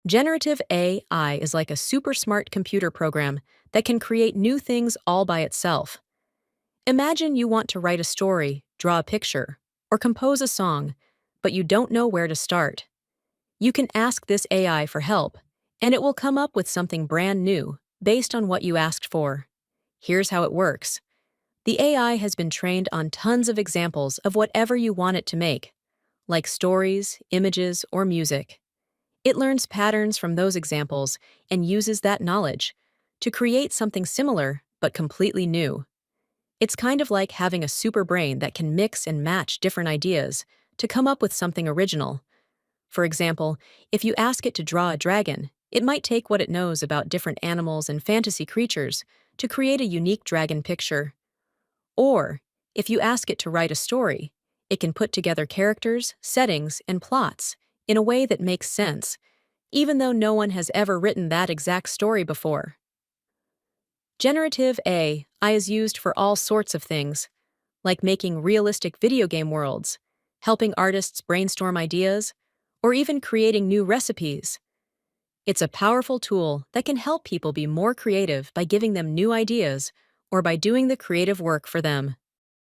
Generative AI is like a super smart computer program that can create new things all by itself. Imagine you want to write a story, draw a picture, or compose a song, but you don't know where to start. You can ask this AI for help, and it will come up with something brand new based on what you asked for. Here's how it works. The AI has been trained on tons of examples of whatever you want it to make, like stories, images, or music. It learns patterns from those examples and uses that knowledge to create something similar but completely new. It's kind of like having a super brain that can mix and match different ideas to come up with something original. For example, if you ask it to draw a dragon, it might take what it knows about different animals and fantasy creatures to create a unique dragon picture. Or, if you ask it to write a story, it can put together characters, settings, and plots in a way that makes sense, even though no one has ever written that exact story before. Generative AI is used for all sorts of things, like making realistic video game worlds, helping artists brainstorm ideas, or even creating new recipes. It's a powerful tool that can help people be more creative by giving them new ideas or by doing the creative work for them.